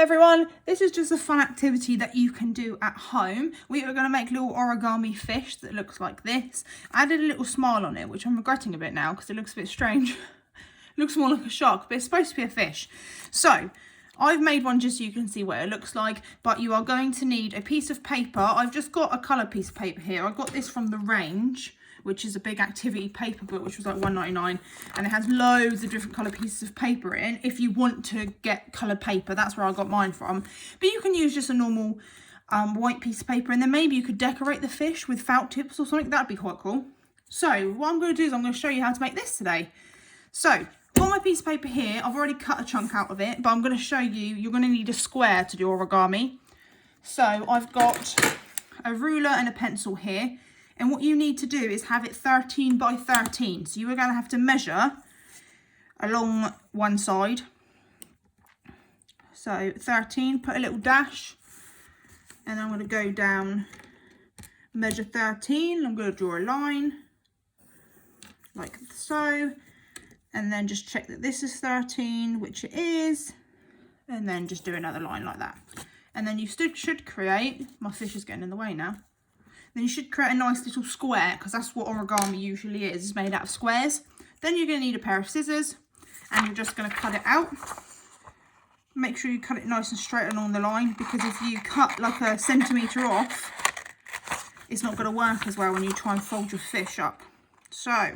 everyone, this is just a fun activity that you can do at home. We are going to make little origami fish that looks like this. I added a little smile on it, which I'm regretting a bit now because it looks a bit strange. It looks more like a shark, but it's supposed to be a fish. So I've made one just so you can see what it looks like, but you are going to need a piece of paper. I've just got a colour piece of paper here. I got this from The Range, which is a big activity paper book, which was like $1.99, and it has loads of different colour pieces of paper in. If you want to get coloured paper, that's where I got mine from. But you can use just a normal white piece of paper, and then maybe you could decorate the fish with felt tips or something. That'd be quite cool. So what I'm going to do is I'm going to show you how to make this today. So I've got my piece of paper here. I've already cut a chunk out of it, but I'm going to show you. You're going to need a square to do origami. So I've got a ruler and a pencil here. And what you need to do is have it 13 by 13. So you are going to have to measure along one side. So 13, put a little dash. And I'm going to go down, measure 13. I'm going to draw a line like so. And then just check that this is 13, which it is. And then just do another line like that. And then you should create, my fish is getting in the way now. Then you should create a nice little square, because that's what origami usually is. It's made out of squares. Then you're going to need a pair of scissors, and you're just going to cut it out. Make sure you cut it nice and straight along the line, because if you cut like a centimetre off, it's not going to work as well when you try and fold your fish up. So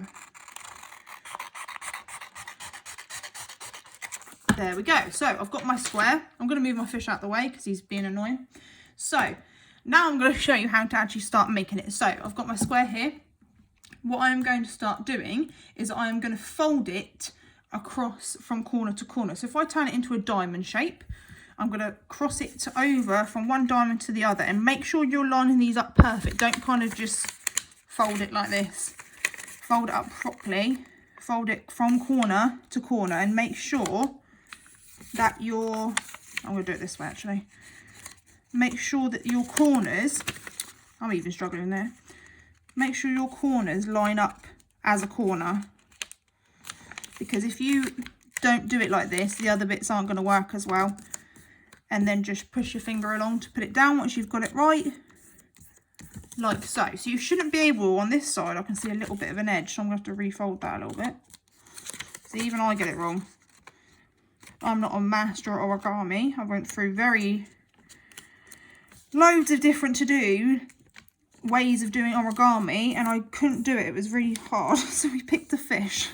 there we go. So I've got my square. I'm going to move my fish out the way because he's being annoying. So now I'm going to show you how to actually start making it. So I've got my square here. What I'm going to start doing is I am going to fold it across from corner to corner. So if I turn it into a diamond shape, I'm going to cross it over from one diamond to the other, and make sure you're lining these up perfect. Don't kind of just fold it like this. Fold it up properly. Fold it from corner to corner, and make sure that I'm going to do it this way actually. Make sure that your corners, I'm even struggling there. Make sure your corners line up as a corner. Because if you don't do it like this, the other bits aren't going to work as well. And then just push your finger along to put it down once you've got it right. Like so. So you shouldn't be able, on this side, I can see a little bit of an edge. So I'm going to have to refold that a little bit. So even I get it wrong. I'm not a master at origami. I went through loads of different ways of doing origami, and I couldn't do it. It was really hard, so we picked the fish.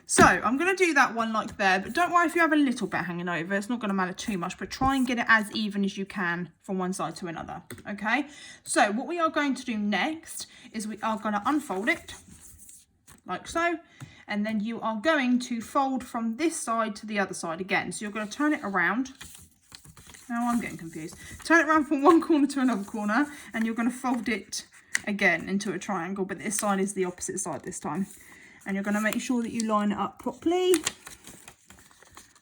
So I'm going to do that one like there, but don't worry if you have a little bit hanging over. It's not going to matter too much, but try and get it as even as you can from one side to another. Okay, so what we are going to do next is we are going to unfold it like so, and then you are going to fold from this side to the other side again. So you're going to turn it around. Now I'm getting confused. Turn it around from one corner to another corner, and you're going to fold it again into a triangle, but this side is the opposite side this time. And you're going to make sure that you line it up properly.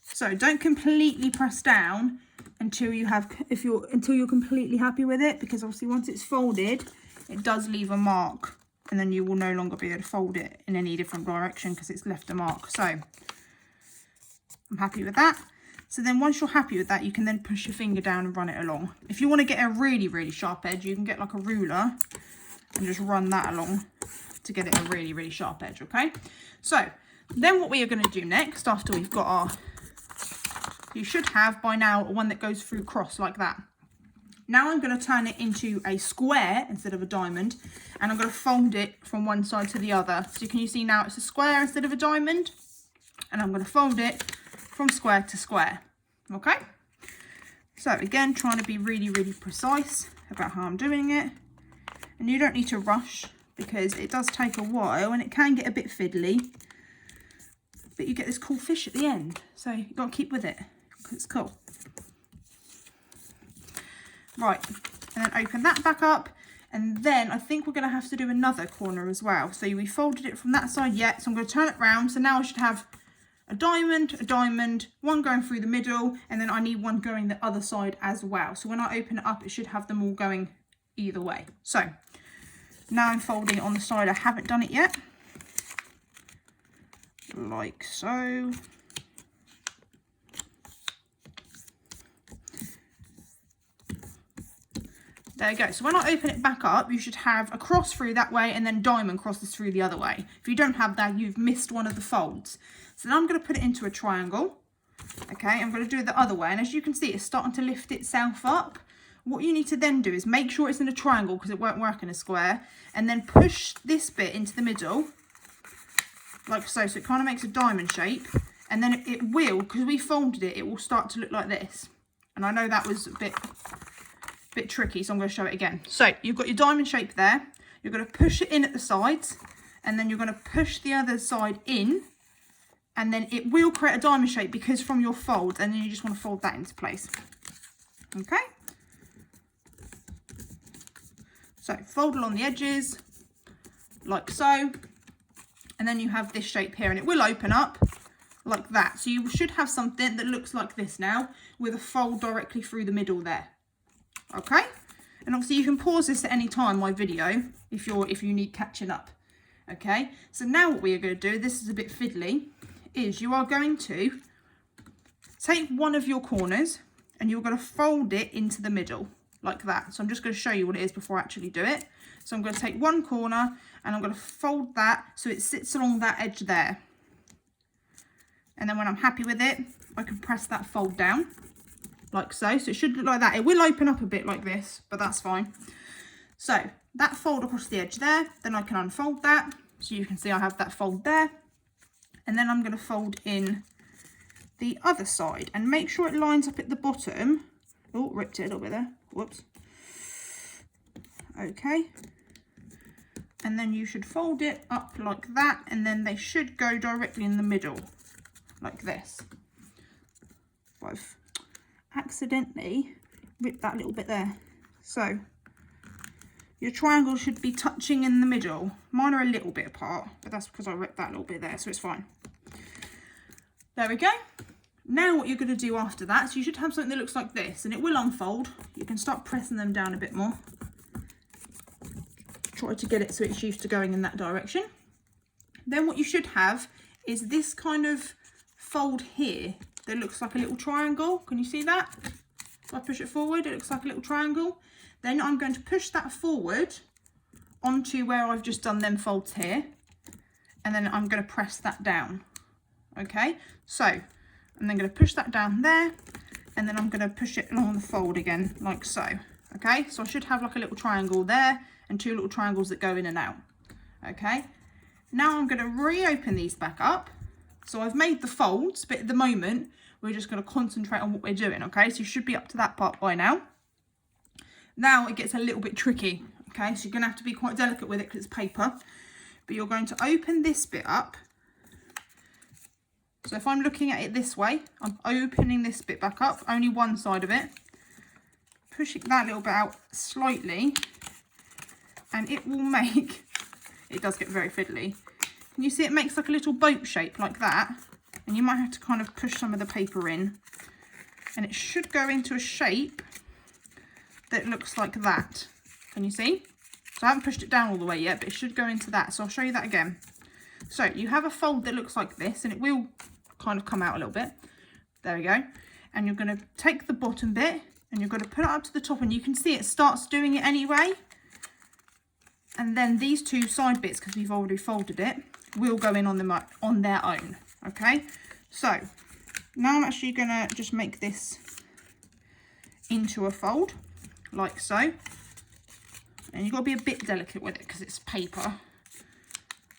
So don't completely press down until you're completely happy with it, because obviously once it's folded, it does leave a mark, and then you will no longer be able to fold it in any different direction because it's left a mark. So I'm happy with that. So then once you're happy with that, you can then push your finger down and run it along. If you want to get a really, really sharp edge, you can get like a ruler and just run that along to get it a really, really sharp edge, okay? So then what we are going to do next, after we've got you should have by now one that goes through cross like that. Now I'm going to turn it into a square instead of a diamond, and I'm going to fold it from one side to the other. So can you see now it's a square instead of a diamond? And I'm going to fold it from square to square. Okay, so again, trying to be really, really precise about how I'm doing it, and you don't need to rush because it does take a while and it can get a bit fiddly, but you get this cool fish at the end, so you've got to keep with it because it's cool. Right, and then open that back up, and then I think we're going to have to do another corner as well. So we folded it from that side yet, so I'm going to turn it round. So now I should have a diamond, one going through the middle, and then I need one going the other side as well. So when I open it up, it should have them all going either way. So now I'm folding it on the side I haven't done it yet, like so. There you go. So when I open it back up, you should have a cross through that way and then diamond crosses through the other way. If you don't have that, you've missed one of the folds. So now I'm going to put it into a triangle. Okay, I'm going to do it the other way. And as you can see, it's starting to lift itself up. What you need to then do is make sure it's in a triangle because it won't work in a square. And then push this bit into the middle, like so. So it kind of makes a diamond shape. And then it will, because we folded it, it will start to look like this. And I know that was a bit tricky, so I'm going to show it again. So you've got your diamond shape there. You're going to push it in at the sides. And then you're going to push the other side in. And then it will create a diamond shape because from your fold. And then you just want to fold that into place. Okay. So fold along the edges, like so. And then you have this shape here and it will open up like that. So you should have something that looks like this now with a fold directly through the middle there. Okay. And obviously you can pause this at any time, my video, if you need catching up. Okay. So now what we are going to do, this is a bit fiddly, is you are going to take one of your corners and you're going to fold it into the middle. Like that. So I'm just going to show you what it is before I actually do it. So I'm going to take one corner and I'm going to fold that so it sits along that edge there. And then when I'm happy with it, I can press that fold down like so. So it should look like that. It will open up a bit like this, but that's fine. So that fold across the edge there, then I can unfold that. So you can see I have that fold there. And then I'm going to fold in the other side and make sure it lines up at the bottom. Oh, ripped it a little bit there. Whoops. Okay. And then you should fold it up like that. And then they should go directly in the middle. Like this. I've accidentally ripped that little bit there. So, your triangle should be touching in the middle. Mine are a little bit apart. But that's because I ripped that little bit there. So it's fine. There we go. Now what you're going to do after that, so you should have something that looks like this and it will unfold. You can start pressing them down a bit more. Try to get it so it's used to going in that direction. Then what you should have is this kind of fold here that looks like a little triangle. Can you see that? If I push it forward, it looks like a little triangle. Then I'm going to push that forward onto where I've just done them folds here. And then I'm going to press that down. Okay, so I'm then going to push that down there and then I'm going to push it along the fold again like so. Okay, so I should have like a little triangle there and two little triangles that go in and out. Okay, now I'm going to reopen these back up. So I've made the folds, but at the moment we're just going to concentrate on what we're doing. Okay, so you should be up to that part by now. Now it gets a little bit tricky. Okay, so you're going to have to be quite delicate with it because it's paper. But you're going to open this bit up. So if I'm looking at it this way, I'm opening this bit back up, only one side of it, pushing that little bit out slightly, and it will make, it does get very fiddly. Can you see it makes like a little boat shape like that? And you might have to kind of push some of the paper in, and it should go into a shape that looks like that. Can you see? So I haven't pushed it down all the way yet, but it should go into that. So I'll show you that again. So you have a fold that looks like this, and it will kind of come out a little bit. There we go. And you're going to take the bottom bit and you're going to put it up to the top, and you can see it starts doing it anyway. And then these two side bits, because we've already folded it, will go in on them on their own. Okay, so now I'm actually going to just make this into a fold like so. And you've got to be a bit delicate with it because it's paper.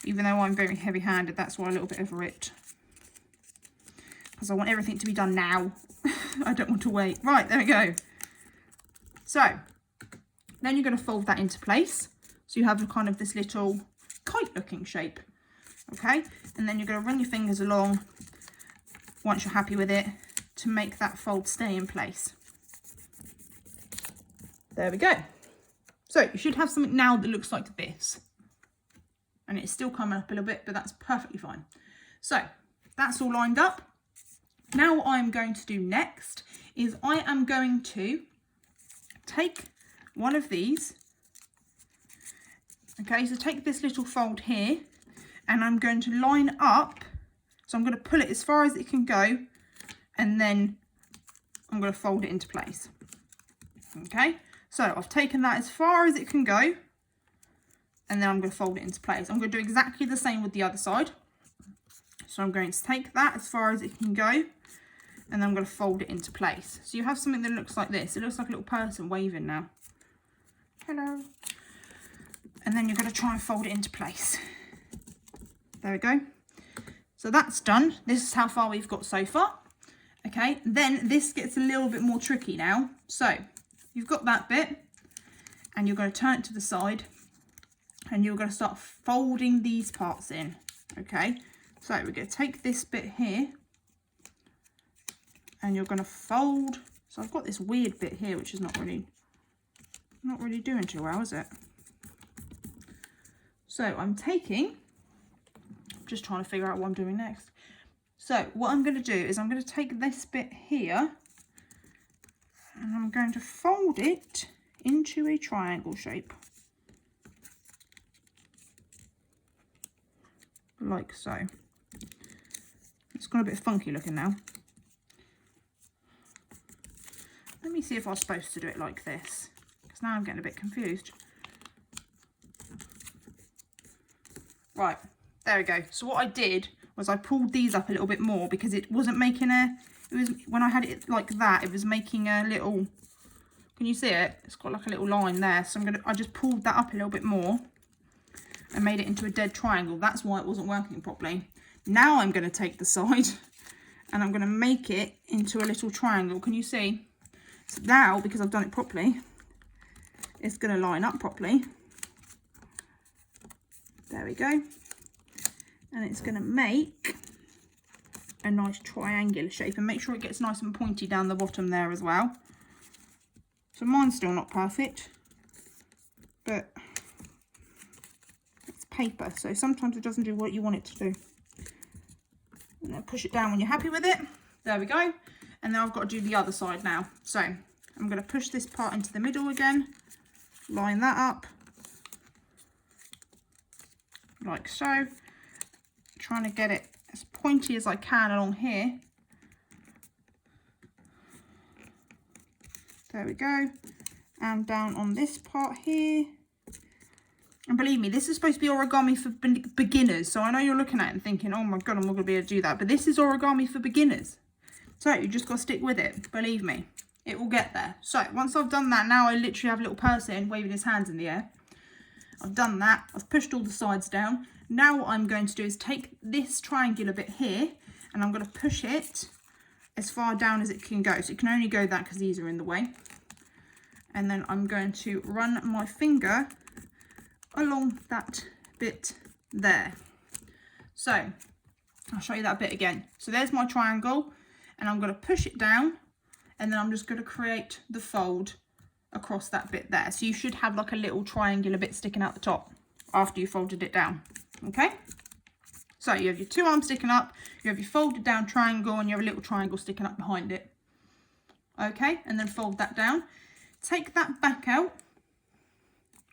Even though I'm very heavy-handed, that's why a little bit of it. Because I want everything to be done now. I don't want to wait. Right, there we go. So, then you're going to fold that into place. So you have a kind of this little kite-looking shape. Okay? And then you're going to run your fingers along, once you're happy with it, to make that fold stay in place. There we go. So, you should have something now that looks like this. And it's still coming up a little bit, but that's perfectly fine. So, that's all lined up. Now what I'm going to do next is I am going to take one of these. Okay, so take this little fold here and I'm going to line up. So I'm going to pull it as far as it can go and then I'm going to fold it into place. Okay, So I've taken that as far as it can go, and then I'm going to fold it into place. I'm going to do exactly the same with the other side. So I'm going to take that as far as it can go, and then I'm going to fold it into place. So you have something that looks like this. It looks like a little person waving now. Hello. And then you're going to try and fold it into place. There we go. So that's done. This is how far we've got so far. Okay, then this gets a little bit more tricky now. So you've got that bit, and you're going to turn it to the side, and you're going to start folding these parts in. Okay, so we're going to take this bit here, and you're going to fold. So I've got this weird bit here, which is not really doing too well, is it? So I'm just trying to figure out what I'm doing next. So what I'm going to do is I'm going to take this bit here, and I'm going to fold it into a triangle shape. Like so. It's got a bit funky looking now. Let me see if I was supposed to do it like this, because now I'm getting a bit confused. Right, there we go. So what I did was I pulled these up a little bit more, because it wasn't making when I had it like that, it was making a little, can you see it? It's got like a little line there. So I just pulled that up a little bit more and made it into a dead triangle. That's why it wasn't working properly. Now I'm going to take the side and I'm going to make it into a little triangle. Can you see? So now, because I've done it properly, it's going to line up properly. There we go. And it's going to make a nice triangular shape, and make sure it gets nice and pointy down the bottom there as well. So mine's still not perfect, but it's paper, so sometimes it doesn't do what you want it to do. And then push it down when you're happy with it. There we go. And then I've got to do the other side now. So I'm going to push this part into the middle again, line that up like so, trying to get it as pointy as I can along here. There we go. And down on this part here. And believe me, this is supposed to be origami for beginners. So I know you're looking at it and thinking, oh my God, I'm not going to be able to do that. But this is origami for beginners. So you just got to stick with it. Believe me, it will get there. So once I've done that, now I literally have a little person waving his hands in the air. I've done that. I've pushed all the sides down. Now what I'm going to do is take this triangular bit here, and I'm going to push it as far down as it can go. So it can only go that because these are in the way. And then I'm going to run my finger along that bit there. So I'll show you that bit again. So there's my triangle, and I'm going to push it down, and then I'm just going to create the fold across that bit there. So you should have like a little triangular bit sticking out the top after you folded it down. Okay, so you have your two arms sticking up, you have your folded down triangle, and you have a little triangle sticking up behind it. Okay, and then fold that down, take that back out.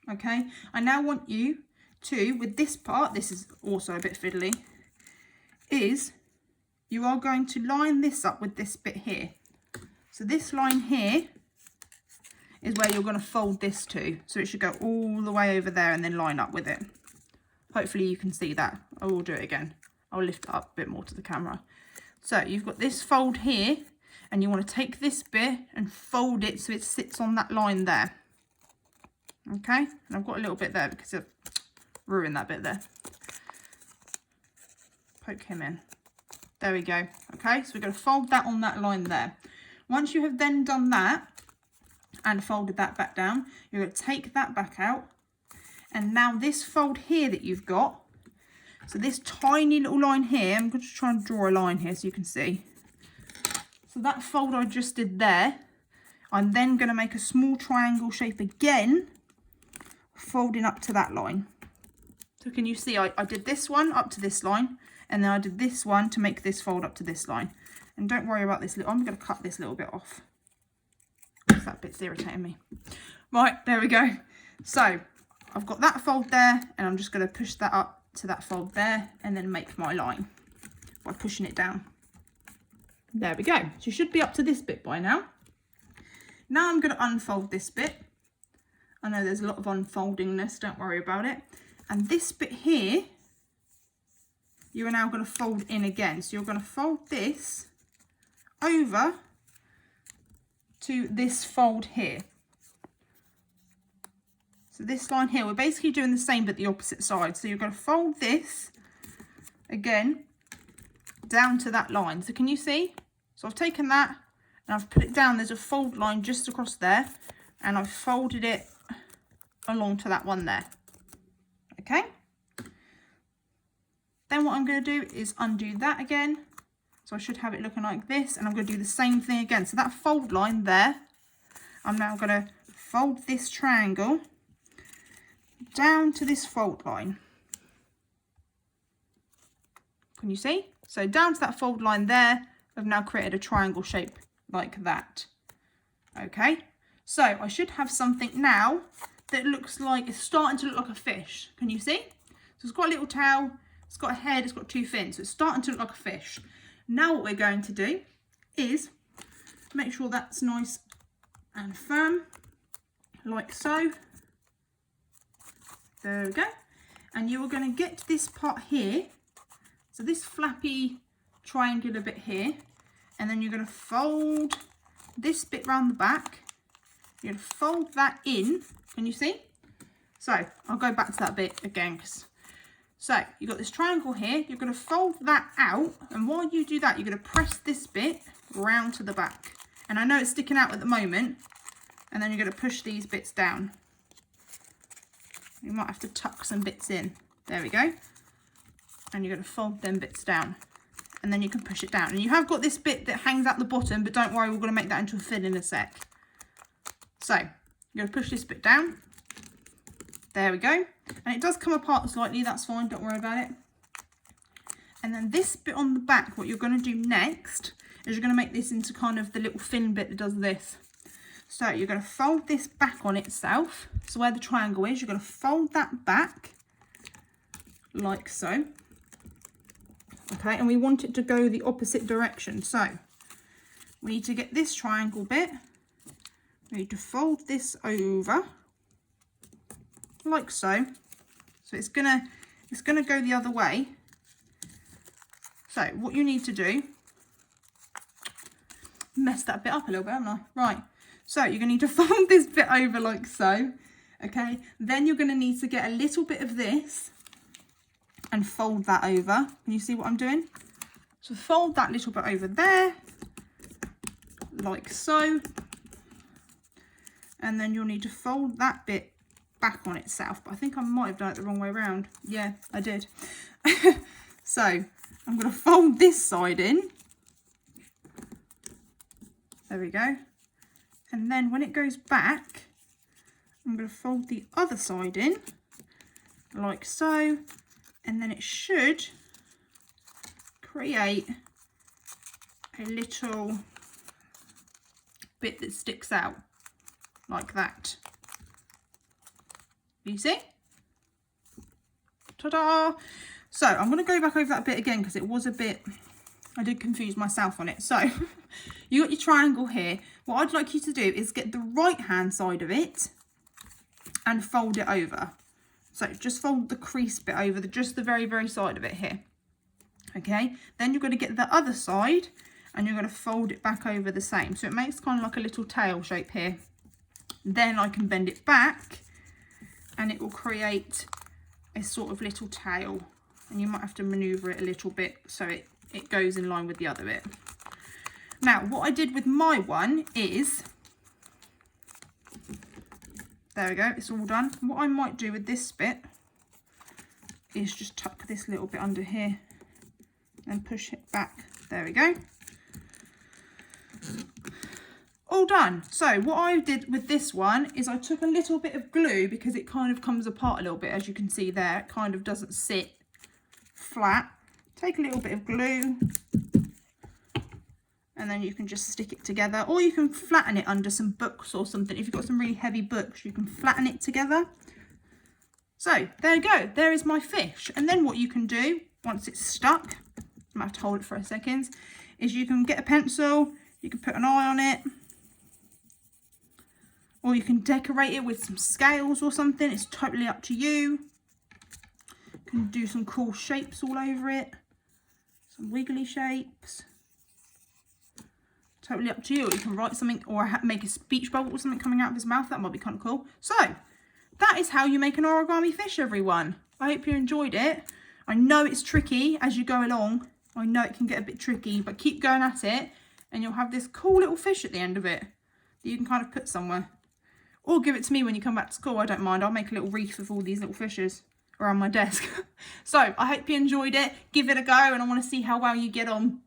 Okay, I now want you to, with this part, this is also a bit fiddly, is you are going to line this up with this bit here. So this line here is where you're going to fold this to. So it should go all the way over there and then line up with it. Hopefully you can see that. I will do it again. I'll lift it up a bit more to the camera. So you've got this fold here, and you want to take this bit and fold it so it sits on that line there. Okay, and I've got a little bit there because I've ruined that bit there. Poke him in. There we go. Okay, so we're going to fold that on that line there. Once you have then done that and folded that back down, you're going to take that back out. And now this fold here that you've got, so this tiny little line here, I'm going to try and draw a line here so you can see. So that fold I just did there, I'm then going to make a small triangle shape again, folding up to that line. So can you see I did this one up to this line, and then I did this one to make this fold up to this line. And don't worry about this little, I'm going to cut this little bit off. That bit's irritating me. Right, there we go. So I've got that fold there, and I'm just going to push that up to that fold there, and then make my line by pushing it down. There we go. So you should be up to this bit by now. Now I'm going to unfold this bit, I know there's a lot of unfoldingness, don't worry about it. And this bit here, you are now going to fold in again. So you're going to fold this over to this fold here. So this line here, we're basically doing the same but the opposite side. So you're going to fold this again down to that line. So can you see? So I've taken that and I've put it down. There's a fold line just across there, and I've folded it along to that one there. Okay. Then what I'm going to do is undo that again. So I should have it looking like this, and I'm going to do the same thing again. So that fold line there, I'm now going to fold this triangle down to this fold line. Can you see? So down to that fold line there, I've now created a triangle shape like that. Okay, so I should have something now that looks like, it's starting to look like a fish. Can you see? So it's got a little tail, it's got a head, it's got two fins. So it's starting to look like a fish. Now what we're going to do is make sure that's nice and firm, like so. There we go. And you are going to get to this part here, so this flappy triangular bit here, and then you're going to fold this bit round the back. You're going to fold that in. Can you see? So I'll go back to that bit again. So you've got this triangle here. You're going to fold that out, and while you do that, you're going to press this bit round to the back. And I know it's sticking out at the moment, and then you're going to push these bits down. You might have to tuck some bits in. There we go. And you're going to fold them bits down, and then you can push it down. And you have got this bit that hangs out the bottom, but don't worry, we're going to make that into a fin in a sec. So you're going to push this bit down. There we go. And it does come apart slightly, that's fine, don't worry about it. And then this bit on the back, what you're going to do next is you're going to make this into kind of the little fin bit that does this. So you're going to fold this back on itself. So where the triangle is, you're going to fold that back like so. Okay, and we want it to go the opposite direction. So we need to get this triangle bit. We need to fold this over like so. So it's gonna go the other way. So what you need to do, mess that bit up a little bit, haven't I? Right. So you're gonna need to fold this bit over like so. Okay. Then you're gonna need to get a little bit of this and fold that over. Can you see what I'm doing? So fold that little bit over there, like so. And then you'll need to fold that bit back on itself. But I think I might have done it the wrong way around. Yeah, I did. So I'm going to fold this side in. There we go. And then when it goes back, I'm going to fold the other side in, like so. And then it should create a little bit that sticks out like that. You see? Ta-da! So I'm going to go back over that bit again because it was a bit, I did confuse myself on it. So you got your triangle here. What I'd like you to do is get the right hand side of it and fold it over. So just fold the crease bit over, just the very, very side of it here. Okay, then you're going to get the other side and you're going to fold it back over the same. So it makes kind of like a little tail shape here. Then I can bend it back and it will create a sort of little tail. And you might have to maneuver it a little bit so it goes in line with the other bit. Now, what I did with my one is, there we go, it's all done. What I might do with this bit is just tuck this little bit under here and push it back. There we go. All done. So what I did with this one is I took a little bit of glue because it kind of comes apart a little bit, as you can see there. It kind of doesn't sit flat. Take a little bit of glue and then you can just stick it together, or you can flatten it under some books or something. If you've got some really heavy books, you can flatten it together. So there you go, there is my fish. And then what you can do once it's stuck, I might have to hold it for a second, is you can get a pencil, you can put an eye on it Or you can decorate it with some scales or something. It's totally up to you. You can do some cool shapes all over it. Some wiggly shapes. Totally up to you. Or you can write something or make a speech bubble or something coming out of his mouth. That might be kind of cool. So, that is how you make an origami fish, everyone. I hope you enjoyed it. I know it's tricky as you go along. I know it can get a bit tricky, but keep going at it and you'll have this cool little fish at the end of it that you can kind of put somewhere. Or give it to me when you come back to school. I don't mind. I'll make a little wreath of all these little fishes around my desk. So, I hope you enjoyed it. Give it a go and I want to see how well you get on.